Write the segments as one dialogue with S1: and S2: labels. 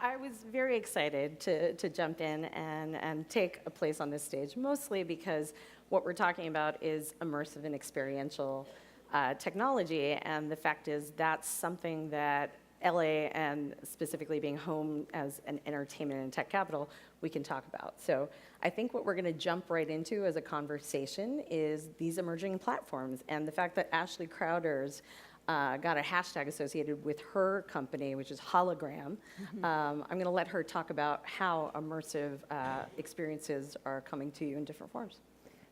S1: I was very excited to jump in and take a place on this stage, mostly because what we're talking about is immersive and experiential technology, and the fact is that's something that LA, and specifically being home as an entertainment and tech capital, we can talk about. So I think what we're going to jump right into as a conversation is these emerging platforms, and the fact that Ashley Crowder's got a hashtag associated with her company, which is Hologram. I'm going to let her talk about how immersive experiences are coming to you in different forms.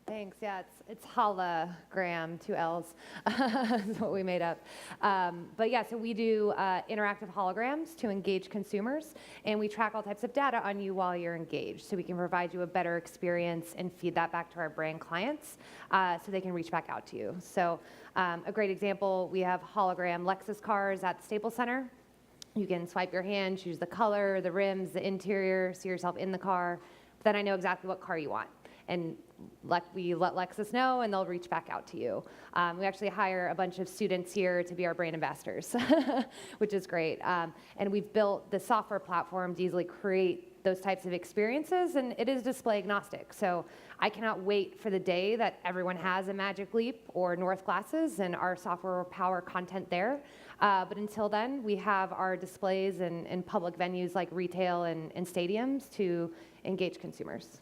S2: Thanks. Yeah, it's hologram, 2 L's. That's what we made up. But yeah, so we do interactive holograms to engage consumers, and we track all types of data on you while you're engaged, so we can provide you a better experience and feed that back to our brand clients, so they can reach back out to you. So a great example, we have hologram Lexus cars at the Staples Center. You can swipe your hand, choose the color, the rims, the interior, see yourself in the car. But then I know exactly what car you want. And we let Lexus know, and they'll reach back out to you. We actually hire a bunch of students here to be our brand ambassadors, which is great. And we've built the software platform to easily create those types of experiences, and it is display agnostic. So I cannot wait for the day that everyone has a Magic Leap or North glasses, and our software will power content there. But until then, we have our displays in public venues like retail and stadiums to engage consumers.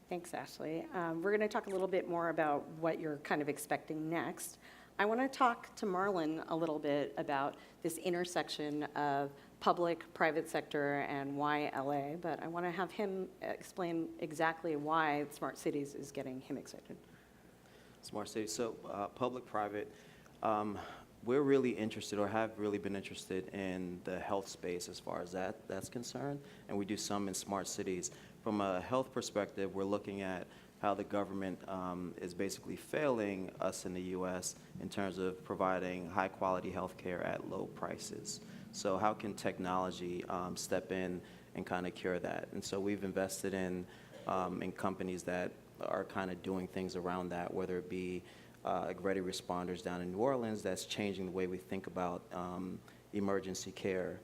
S1: Thanks, Ashley. We're going to talk a little bit more about what you're kind of expecting next. I want to talk to Marlon a little bit about this intersection of public, private sector, and why LA, but I want to have him explain exactly why Smart Cities is getting him excited.
S3: Smart Cities, so public, private, we're really interested, or have really been interested in the health space as far as that's concerned, and we do some in Smart Cities. From a health perspective, we're looking at how the government is basically failing us in the U.S. in terms of providing high-quality health care at low prices. So how can technology step in and kind of cure that? And so we've invested in companies that are kind of doing things around that, whether it be like ready responders down in New Orleans that's changing the way we think about emergency care,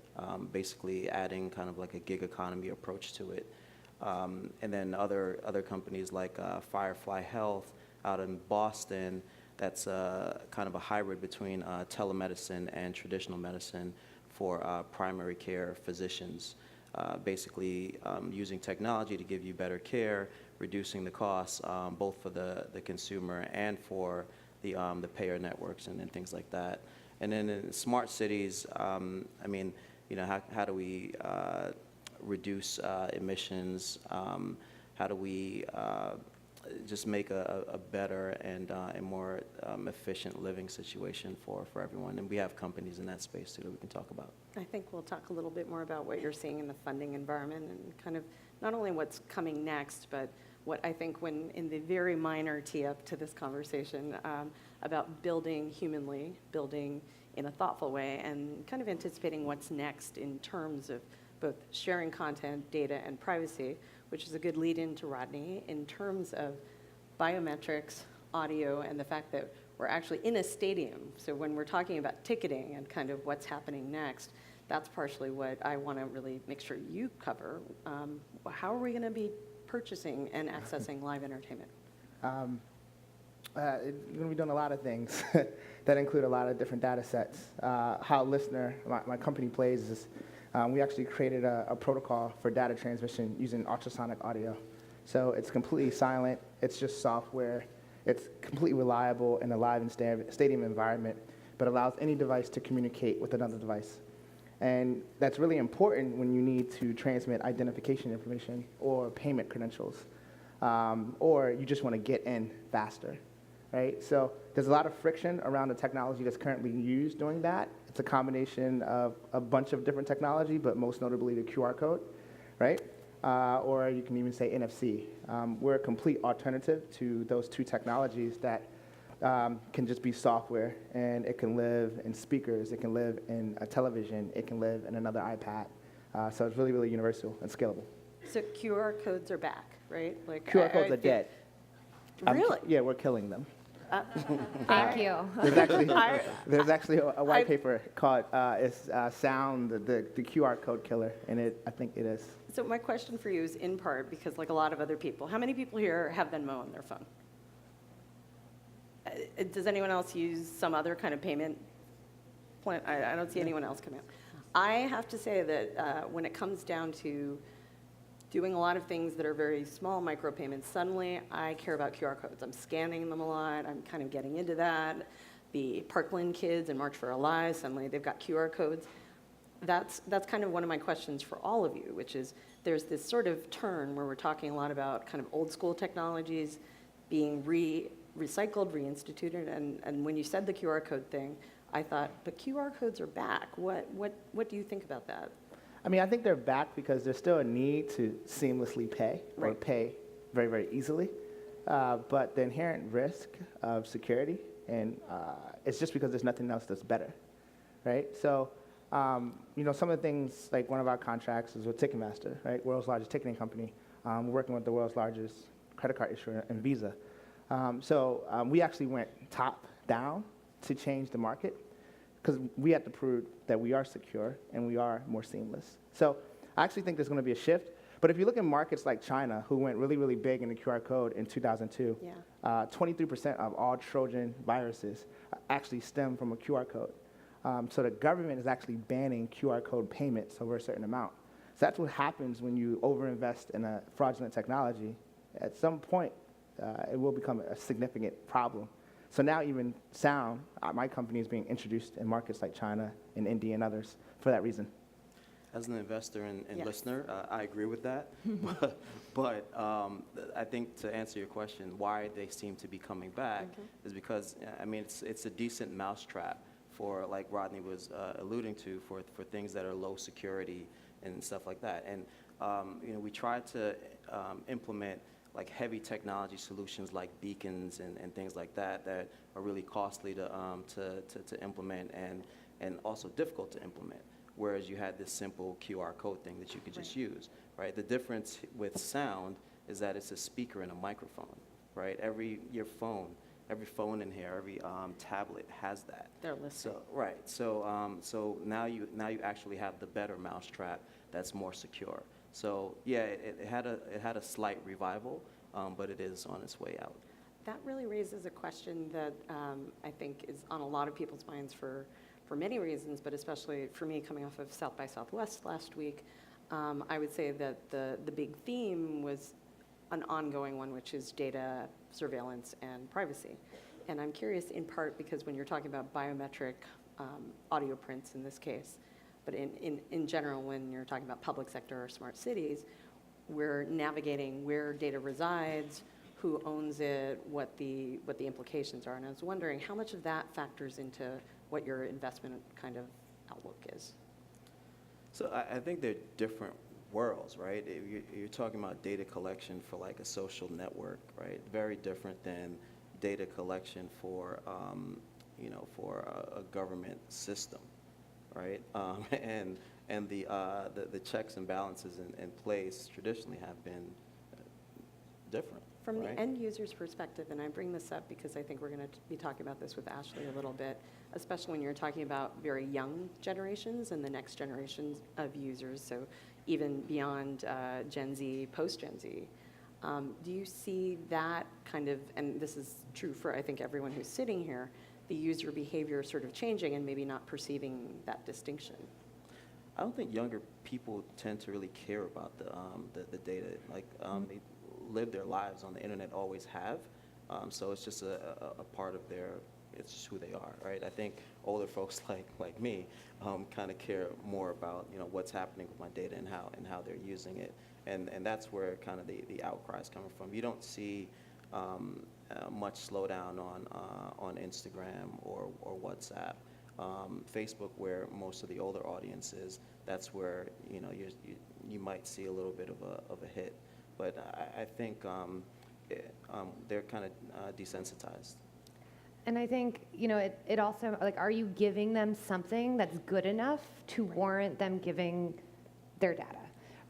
S3: basically adding kind of like a gig economy approach to it. And then other companies like Firefly Health out in Boston, that's kind of a hybrid between telemedicine and traditional medicine for primary care physicians, basically using technology to give you better care, reducing the costs both for the consumer and for the payer networks and things like that. And then in smart cities, I mean, you know, how do we reduce emissions? How do we just make a better and a more efficient living situation for everyone? And we have companies in that space too that we can talk about.
S1: I think we'll talk a little bit more about what you're seeing in the funding environment and kind of not only what's coming next, but what I think when in the very minor tee up to this conversation about building humanly, building in a thoughtful way, and kind of anticipating what's next in terms of both sharing content, data, and privacy, which is a good lead in to Rodney, in terms of biometrics, audio, and the fact that we're actually in a stadium. So when we're talking about ticketing and kind of what's happening next, that's partially what I want to really make sure you cover. How are we going to be purchasing and accessing live entertainment?
S4: You're going to be doing a lot of things that include a lot of different data sets. How Listener, my company, plays is we actually created a protocol for data transmission using ultrasonic audio. So it's completely silent. It's just software. It's completely reliable in a live and stadium environment, but allows any device to communicate with another device. And that's really important when you need to transmit identification information or payment credentials, or you just want to get in faster, right? So there's a lot of friction around the technology that's currently used doing that. It's a combination of a bunch of different technology, but most notably the QR code, right? Or you can even say NFC. We're a complete alternative to those two technologies that can just be software, and it can live in speakers, it can live in a television, it can live in another iPad. So it's really, really universal and scalable.
S1: So QR codes are back, right? Like
S4: QR codes are dead.
S1: Really?
S4: Yeah, we're killing them.
S2: Thank you.
S4: There's actually a white
S1: I-
S4: paper called Sound, the QR code killer, and I think it is.
S1: So my question for you is in part because like a lot of other people, how many people here have Venmo on their phone? Does anyone else use some other kind of payment plan? I don't see anyone else come out. I have to say that when it comes down to doing a lot of things that are very small micropayments, suddenly I care about QR codes. I'm scanning them a lot. I'm kind of getting into that. The Parkland kids and March for Our Lives, suddenly they've got QR codes. That's kind of one of my questions for all of you, which is there's this sort of turn where we're talking a lot about kind of old school technologies being recycled, reinstituted, and when you said the QR code thing, I thought, but QR codes are back. What do you think about that?
S4: I mean, I think they're back because there's still a need to seamlessly pay or
S1: Right.
S4: pay very, very easily. But the inherent risk of security, and it's just because there's nothing else that's better, right? So, some of the things, like one of our contracts is with Ticketmaster, right? World's largest ticketing company. We're working with the world's largest credit card issuer and Visa. We actually went top down to change the market because we had to prove that we are secure and we are more seamless. So I actually think there's going to be a shift. But if you look at markets like China, who went really, really big in the QR code in 2002,
S1: Yeah.
S4: 23% of all Trojan viruses actually stem from a QR code. So the government is actually banning QR code payments over a certain amount. So that's what happens when you overinvest in a fraudulent technology. At some point, it will become a significant problem. So now even Sound, my company, is being introduced in markets like China and India and others for that reason.
S3: As an investor and
S1: Yes.
S3: listener, I agree with that. but I think to answer your question, why they seem to be coming back is because, I mean, it's a decent mousetrap for, like Rodney was alluding to, for things that are low security and stuff like that. And, we try to implement like heavy technology solutions like beacons and things like that that are really costly to implement and also difficult to implement. Whereas you had this simple QR code thing that you could just use, right? The difference with Sound is that it's a speaker and a microphone, right? Every phone in here, every tablet has that.
S1: They're listening.
S3: So right. So now you actually have the better mousetrap that's more secure. So yeah, it had a slight revival, but it is on its way out.
S1: That really raises a question that I think is on a lot of people's minds for many reasons, but especially for me coming off of South by Southwest last week. I would say that the big theme was an ongoing one, which is data surveillance and privacy. And I'm curious in part because when you're talking about biometric audio prints in this case, but in general, when you're talking about public sector or smart cities, we're navigating where data resides, who owns it, what the implications are. And I was wondering how much of that factors into what your investment kind of outlook is.
S3: So I think they're different worlds, right? You're talking about data collection for like a social network, right? Very different than data collection for, for a government system, right? And the checks and balances in place traditionally have been different.
S1: From
S3: right?
S1: the end user's perspective, and I bring this up because I think we're going to be talking about this with Ashley a little bit, especially when you're talking about very young generations and the next generations of users, so even beyond Gen Z, post-Gen Z. Do you see that kind of, and this is true for I think everyone who's sitting here, the user behavior sort of changing and maybe not perceiving that distinction?
S3: I don't think younger people tend to really care about the data. Like they live their lives on the internet, always have. So it's just a part of it's just who they are, right? I think older folks like me kind of care more about what's happening with my data and how they're using it, and that's where kind of the outcry is coming from. You don't see much slowdown on Instagram or WhatsApp. Facebook, where most of the older audience is, that's where you might see a little bit of a hit. But I think they're kind of desensitized.
S2: And I think, it also, like, are you giving them something that's good enough to warrant them giving their data,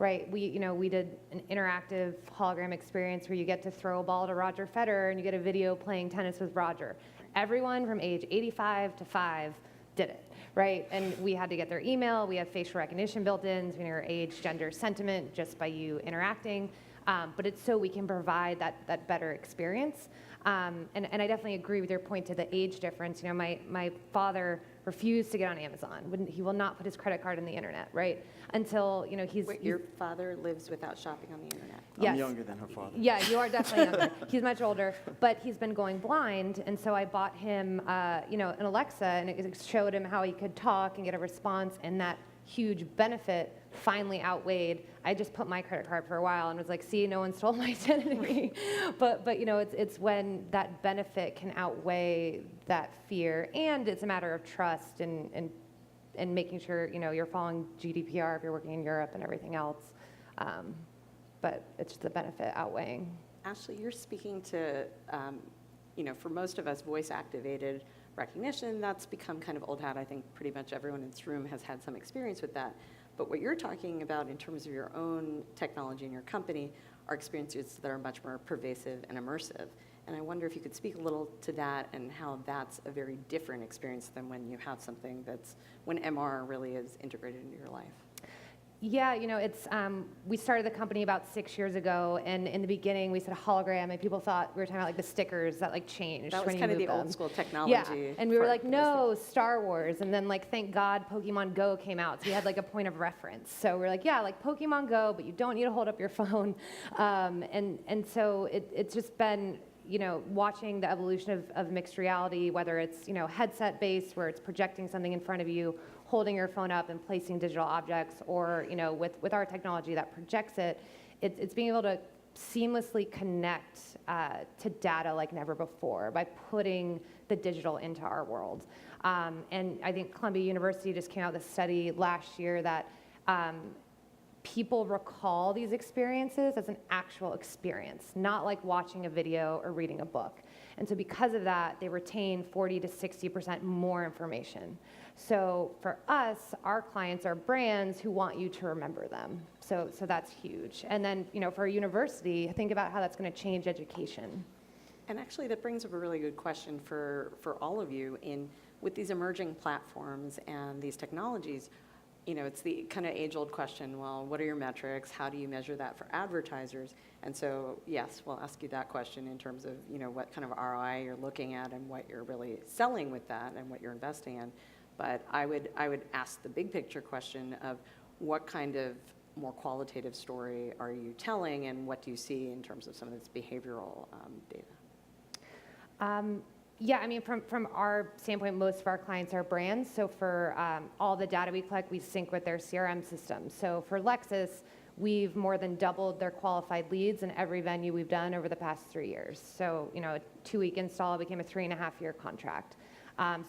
S2: right? We did an interactive hologram experience where you get to throw a ball to Roger Federer and you get a video playing tennis with Roger. Everyone from age 85 to 5 did it, right? And we had to get their email. We have facial recognition built in, so we know your age, gender, sentiment just by you interacting. But it's so we can provide that better experience. And I definitely agree with your point to the age difference. My father refused to get on Amazon. He will not put his credit card in the internet, right? Until,
S1: Wait, your father lives without shopping on the internet?
S2: Yes.
S3: I'm younger than her father.
S2: Yeah, you are definitely younger. He's much older, but he's been going blind, and so I bought him, an Alexa, and it showed him how he could talk and get a response, and that huge benefit finally outweighed. I just put my credit card for a while and was like, see, no one stole my identity. but it's when that benefit can outweigh that fear, and it's a matter of trust and making sure you're following GDPR if you're working in Europe and everything else. But it's the benefit outweighing.
S1: Ashley, you're speaking to, for most of us, voice-activated recognition. That's become kind of old hat. I think pretty much everyone in this room has had some experience with that. But what you're talking about in terms of your own technology in your company are experiences that are much more pervasive and immersive. And I wonder if you could speak a little to that and how that's a very different experience than when you have something when MR really is integrated into your life.
S2: Yeah, it's we started the company about 6 years ago, and in the beginning we said hologram, and people thought we were talking about like the stickers that like changed.
S1: That was
S2: when you
S1: kind of the
S2: moved
S1: old
S2: them.
S1: school technology.
S2: Yeah, and we were like, no, Star Wars, and then like thank God Pokemon Go came out, so we had like a point of reference. So we're like, yeah, like Pokemon Go, but you don't need to hold up your phone, and so it's just been watching the evolution of mixed reality, whether it's headset based where it's projecting something in front of you, holding your phone up and placing digital objects, or with our technology that projects it's being able to seamlessly connect to data like never before by putting the digital into our world. And I think Columbia University just came out with a study last year that people recall these experiences as an actual experience, not like watching a video or reading a book. And so because of that, they retain 40 to 60% more information. So for us, our clients are brands who want you to remember them. So that's huge. And then, for a university, think about how that's going to change education.
S1: And actually, that brings up a really good question for all of you. With these emerging platforms and these technologies, it's the kind of age-old question, well, what are your metrics? How do you measure that for advertisers? And so, yes, we'll ask you that question in terms of, what kind of ROI you're looking at and what you're really selling with that and what you're investing in. But I would ask the big picture question of what kind of more qualitative story are you telling, and what do you see in terms of some of this behavioral data?
S2: Yeah, I mean, from our standpoint, most of our clients are brands. So for all the data we collect, we sync with their CRM system. So for Lexus, we've more than doubled their qualified leads in every venue we've done over the past 3 years. So, a 2-week install became a 3.5-year contract.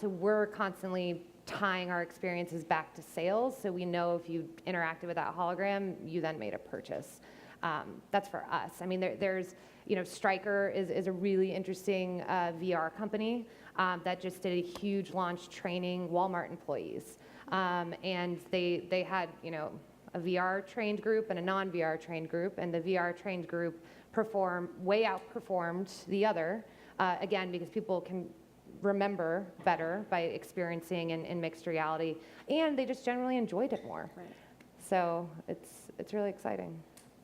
S2: So we're constantly tying our experiences back to sales. So we know if you interacted with that hologram, you then made a purchase. That's for us. I mean, there's, Stryker is a really interesting VR company that just did a huge launch training Walmart employees. And they had, a VR trained group and a non-VR trained group, and the VR trained group outperformed the other, again, because people can remember better by experiencing in mixed reality, and they just generally enjoyed it more.
S1: Right.
S2: So it's really exciting.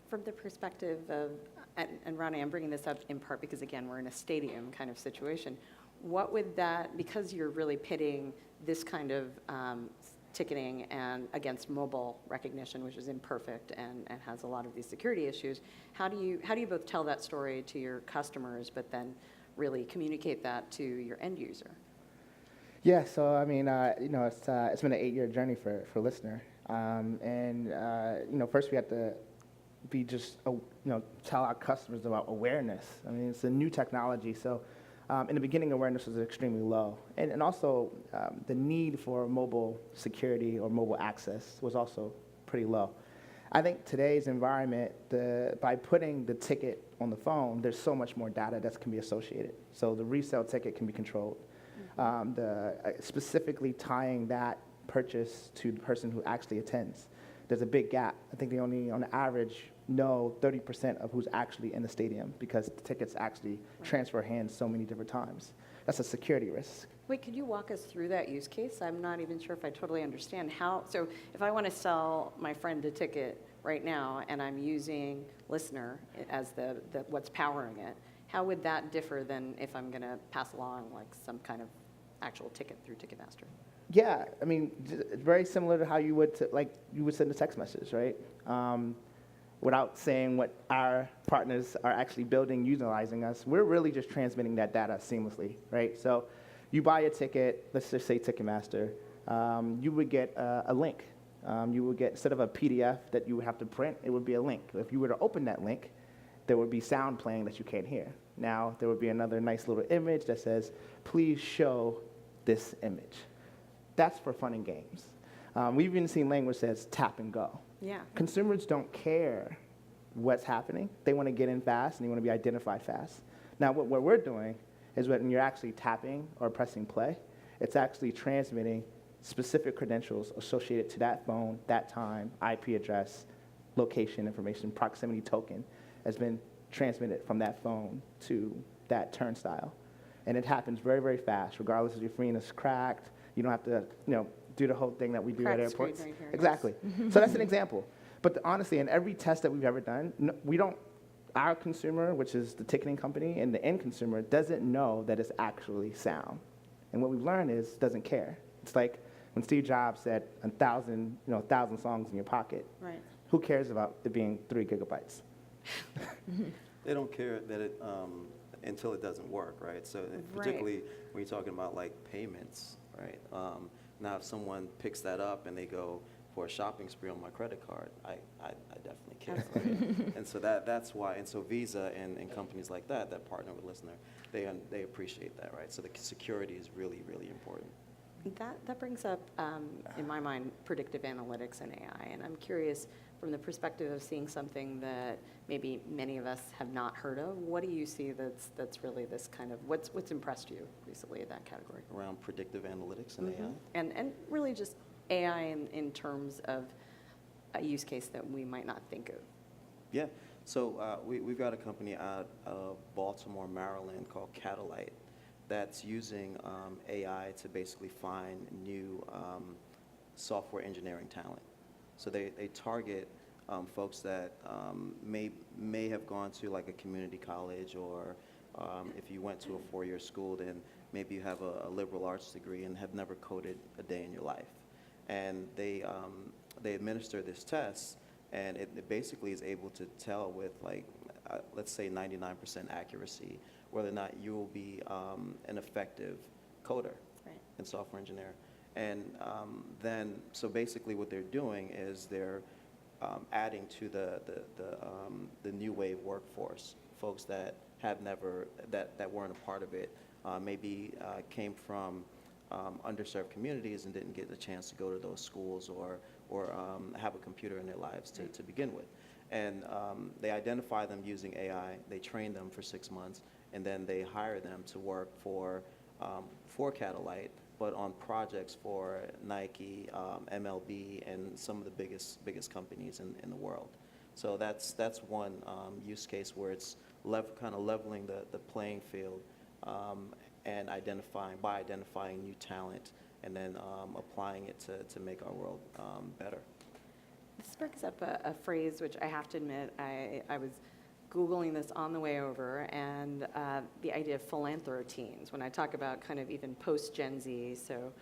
S1: From the perspective of, and Ronnie, I'm bringing this up in part because, again, we're in a stadium kind of situation. What would that, because you're really pitting this kind of ticketing and against mobile recognition, which is imperfect and has a lot of these security issues, how do you both tell that story to your customers, but then really communicate that to your end user?
S4: Yeah, so I mean, it's been an 8-year journey for listener, and first we had to be tell our customers about awareness. I mean, it's a new technology, so in the beginning, awareness was extremely low, and also the need for mobile security or mobile access was also pretty low. I think today's environment, by putting the ticket on the phone, there's so much more data that can be associated. So the resale ticket can be controlled. Specifically tying that purchase to the person who actually attends. there's a big gap. I think they only, on the average, know 30% of who's actually in the stadium because the tickets actually transfer hands so many different times. That's a security risk.
S1: Wait, could you walk us through that use case? I'm not even sure if I totally understand how. So if I want to sell my friend a ticket right now and I'm using Listener as the what's powering it, how would that differ than if I'm going to pass along like some kind of actual ticket through Ticketmaster?
S4: Yeah, I mean, it's very similar to how you would you would send a text message, right? Without saying what our partners are actually building, utilizing us, we're really just transmitting that data seamlessly, right? So you buy a ticket, let's just say Ticketmaster, you would get a link. You would get, instead of a PDF that you would have to print, it would be a link. If you were to open that link, there would be sound playing that you can't hear. Now, there would be another nice little image that says, please show this image. That's for fun and games. We've even seen language that says tap and go.
S1: Yeah.
S4: Consumers don't care what's happening. They want to get in fast and they want to be identified fast. Now, what we're doing is when you're actually tapping or pressing play, it's actually transmitting specific credentials associated to that phone, that time, IP address, location information, proximity token has been transmitted from that phone to that turnstile. And it happens very, very fast, regardless if your screen is cracked. You don't have to, do the whole thing that we do at
S1: Cracked screen
S4: airports.
S1: right here, yes.
S4: Exactly. So that's an example. But honestly, in every test that we've ever done, our consumer, which is the ticketing company, and the end consumer doesn't know that it's actually sound. And what we've learned is doesn't care. It's like when Steve Jobs said 1,000 songs in your pocket.
S1: Right.
S4: Who cares about it being 3 gigabytes?
S3: They don't care that it until it doesn't work, right? So particularly when you're talking about like payments, right? Now, if someone picks that up and they go for a shopping spree on my credit card, I definitely care. Right? And so that's why. And so Visa and companies like that partner with Listener, they appreciate that, right? So the security is really, really important.
S1: That brings up, in my mind, predictive analytics and AI, and I'm curious from the perspective of seeing something that maybe many of us have not heard of. What do you see that's really this kind of what's impressed you recently in that category?
S3: Around predictive analytics and AI?
S1: And really just AI in terms of a use case that we might not think of.
S3: Yeah. So we've got a company out of Baltimore, Maryland called Catalyte that's using AI to basically find new software engineering talent. So they target folks that may have gone to like a community college, or if you went to a 4-year school, then maybe you have a liberal arts degree and have never coded a day in your life. And they administer this test, and it basically is able to tell with like, let's say 99% accuracy, whether or not you will be an effective coder and software engineer. And then, so basically what they're doing is they're adding to the new wave workforce, folks that have never, that weren't a part of it, maybe came from underserved communities and didn't get the chance to go to those schools or have a computer in their lives to begin with. And they identify them using AI, they train them for 6 months, and then they hire them to work for Catalyte, but on projects for Nike, MLB, and some of the biggest companies in the world. So that's one use case where it's kind of leveling the playing field and identifying new talent and then applying it to make our world better.
S1: This brings up a phrase which I have to admit, I was Googling this on the way over, and the idea of philanthroteens, when I talk about kind of even post-Gen Z, so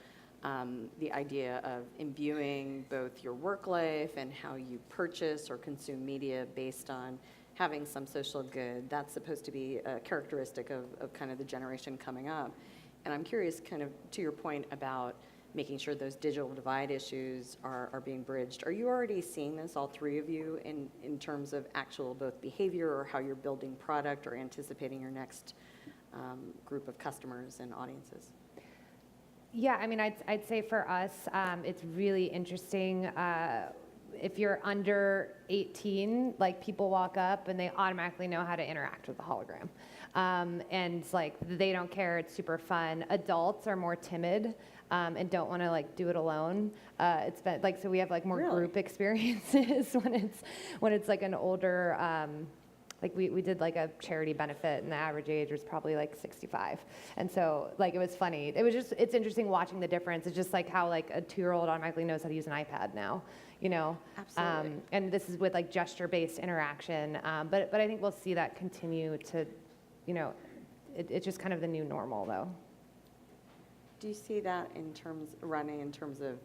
S1: the idea of imbuing both your work life and how you purchase or consume media based on having some social good, that's supposed to be a characteristic of kind of the generation coming up. And I'm curious, kind of to your point about making sure those digital divide issues are being bridged. Are you already seeing this, all three of you, in terms of actual both behavior or how you're building product or anticipating your next group of customers and audiences?
S2: Yeah, I mean, I'd say for us, it's really interesting. If you're under 18, like people walk up and they automatically know how to interact with the hologram. And like they don't care. It's super fun. Adults are more timid. And don't want to like do it alone. It's been like, so we have like more
S1: Really?
S2: group experiences when it's like an older, like we did like a charity benefit and the average age was probably like 65. And so like it was funny. It was just, it's interesting watching the difference. It's just like how like a 2-year-old automatically knows how to use an iPad now, you know?
S1: Absolutely.
S2: And this is with like gesture-based interaction. But I think we'll see that continue to, you know, it's just kind of the new normal though.
S1: Do you see that running in terms of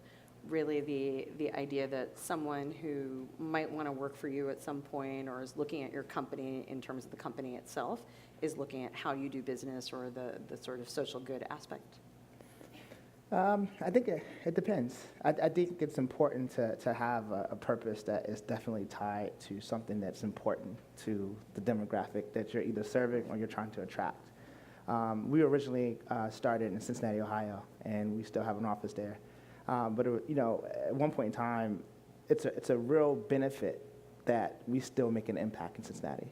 S1: really the idea that someone who might want to work for you at some point or is looking at your company in terms of the company itself is looking at how you do business or the sort of social good aspect?
S4: I think it depends. I think it's important to have a purpose that is definitely tied to something that's important to the demographic that you're either serving or you're trying to attract. We originally started in Cincinnati, Ohio, and we still have an office there. But you know, at one point in time, it's a real benefit that we still make an impact in Cincinnati.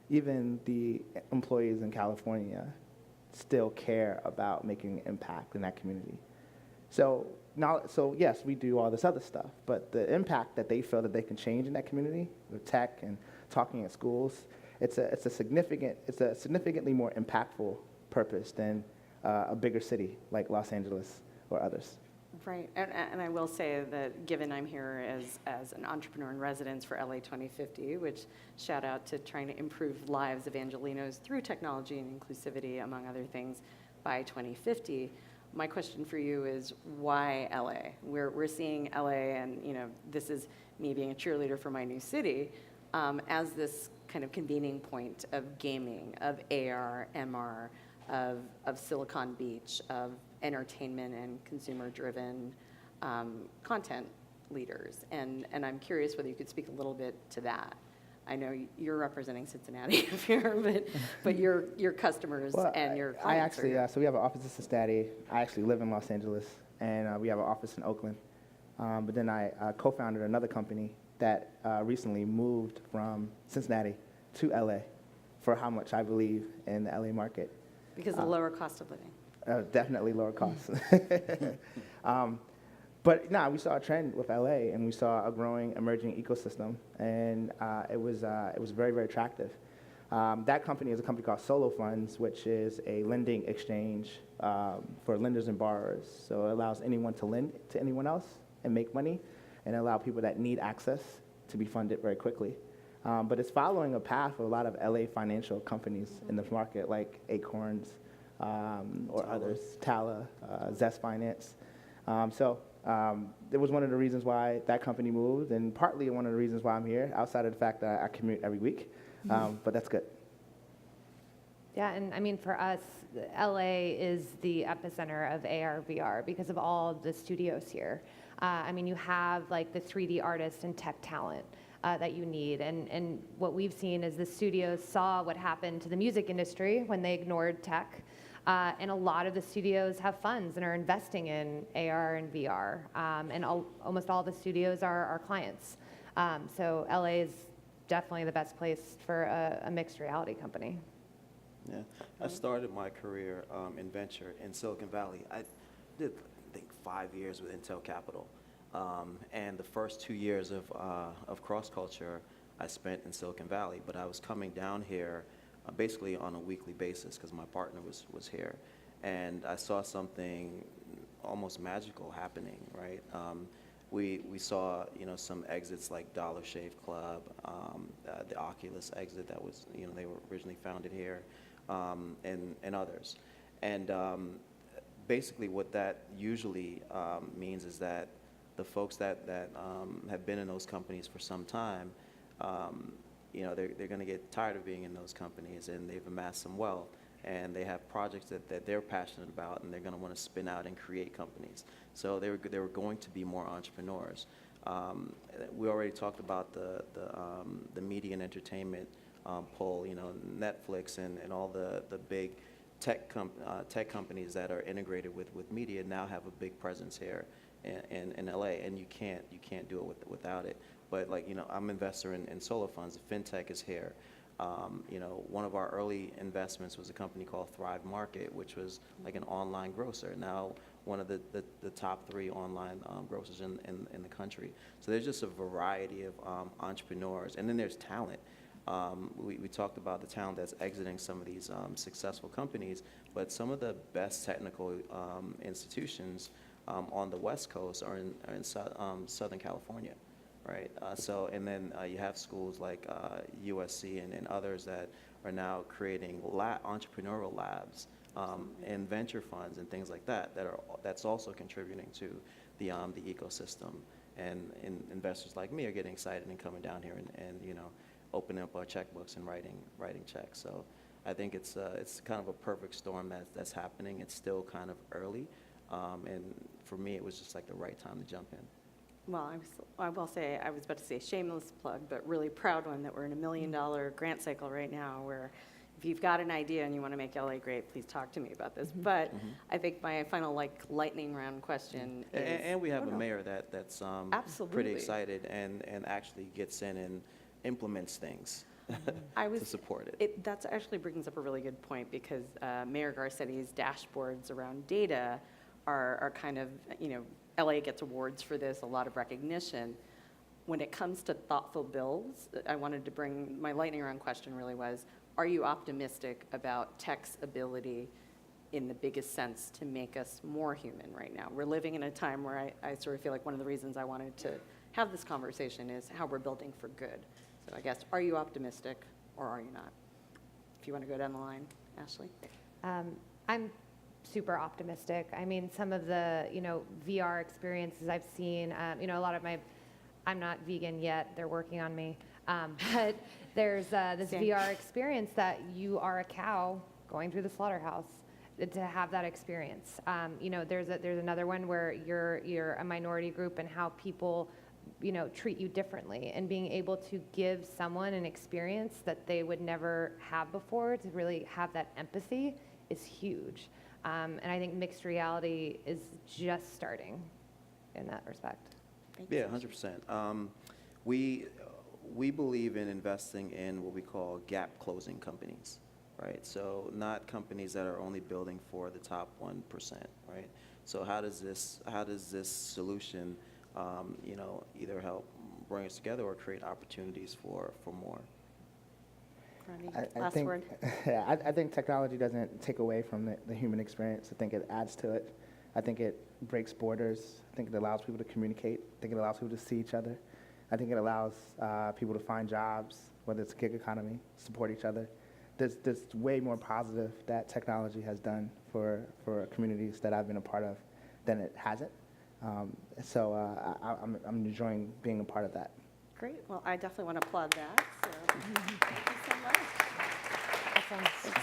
S4: Even the employees in California still care about making an impact in that community. So yes, we do all this other stuff, but the impact that they feel that they can change in that community with tech and talking at schools, it's a significantly more impactful purpose than a bigger city like Los Angeles or others.
S1: Right, and I will say that given I'm here as an entrepreneur in residence for LA 2050, which shout out to trying to improve lives of Angelinos through technology and inclusivity, among other things, by 2050. My question for you is why LA? We're seeing LA, and you know, this is me being a cheerleader for my new city, as this kind of convening point of gaming, of AR, MR, of Silicon Beach, of entertainment and consumer-driven content leaders. And I'm curious whether you could speak a little bit to that. I know you're representing Cincinnati here, but your customers and your clients are here.
S4: So we have an office in Cincinnati. I actually live in Los Angeles, and we have an office in Oakland. But then I co-founded another company that recently moved from Cincinnati to LA for how much I believe in the LA market.
S1: Because of the lower cost of living.
S4: Definitely lower costs. But no, we saw a trend with LA, and we saw a growing, emerging ecosystem, and it was very, very attractive. That company is a company called Solo Funds, which is a lending exchange for lenders and borrowers. So it allows anyone to lend to anyone else and make money, and allow people that need access to be funded very quickly. But it's following a path of a lot of LA financial companies in the market, like Acorns or others, Tala, Zest Finance. It was one of the reasons why that company moved, and partly one of the reasons why I'm here, outside of the fact that I commute every week. But that's good.
S2: Yeah, and I mean, for us, LA is the epicenter of AR, VR because of all the studios here. I mean, you have like the 3D artists and tech talent that you need. And what we've seen is the studios saw what happened to the music industry when they ignored tech. And a lot of the studios have funds and are investing in AR and VR. And almost all the studios are our clients. So LA is definitely the best place for a mixed reality company.
S3: Yeah, I started my career in venture in Silicon Valley. I did, I think, 5 years with Intel Capital. And the first 2 years of cross-culture I spent in Silicon Valley, but I was coming down here basically on a weekly basis because my partner was here. And I saw something almost magical happening, right? We saw, you know, some exits like Dollar Shave Club, the Oculus exit that was, you know, they were originally founded here, and others. And basically what that usually means is that the folks that have been in those companies for some time, you know, they're going to get tired of being in those companies, and they've amassed some wealth, and they have projects that they're passionate about, and they're going to want to spin out and create companies. So they were going to be more entrepreneurs. We already talked about the media and entertainment pull. You know, Netflix and all the big tech companies that are integrated with media now have a big presence here in LA, and you can't do it without it. But like, you know, I'm an investor in Solo Funds. FinTech is here. One of our early investments was a company called Thrive Market, which was like an online grocer. Now, one of the top 3 online grocers in the country. So there's just a variety of entrepreneurs. And then there's talent. We talked about the talent that's exiting some of these successful companies, but some of the best technical institutions on the West Coast are in Southern California, right? And then you have schools like USC and others that are now creating entrepreneurial labs and venture funds and things like that that's also contributing to the ecosystem. And investors like me are getting excited and coming down here and opening up our checkbooks and writing checks. So I think it's kind of a perfect storm that's happening. It's still kind of early, and for me, it was just like the right time to jump in.
S1: Well, I will say, I was about to say shameless plug, but really proud one that we're in $1 million grant cycle right now, where if you've got an idea and you want to make LA great, please talk to me about this. But I think my final lightning round question is...
S3: And we have a mayor that's
S1: Absolutely.
S3: pretty excited and actually gets in and implements things to support it.
S1: That actually brings up a really good point, because Mayor Garcetti's dashboards around data are kind of, LA gets awards for this, a lot of recognition. When it comes to thoughtful bills, I wanted to bring, my lightning round question really was, are you optimistic about tech's ability in the biggest sense to make us more human right now? We're living in a time where I sort of feel like one of the reasons I wanted to have this conversation is how we're building for good. So I guess, are you optimistic or are you not? If you want to go down the line, Ashley.
S2: I'm super optimistic. I mean, some of the, VR experiences I've seen, a lot of I'm not vegan yet, they're working on me, but there's this
S1: Same.
S2: VR experience that you are a cow going through the slaughterhouse, to have that experience. There's another one where you're a minority group and how people treat you differently, and being able to give someone an experience that they would never have before, to really have that empathy, is huge. And I think mixed reality is just starting in that respect.
S3: Yeah, 100%. We believe in investing in what we call gap closing companies, right? So not companies that are only building for the top 1%, right? So how does this solution either help bring us together or create opportunities for more?
S1: Last word.
S4: I think technology doesn't take away from the human experience. I think it adds to it. I think it breaks borders. I think it allows people to communicate. I think it allows people to see each other. I think it allows people to find jobs, whether it's a gig economy, support each other. There's way more positive that technology has done for communities that I've been a part of than it hasn't. So I'm enjoying being a part of that.
S1: Great. Well, I definitely want to applaud that. So thank you so much.
S2: Awesome.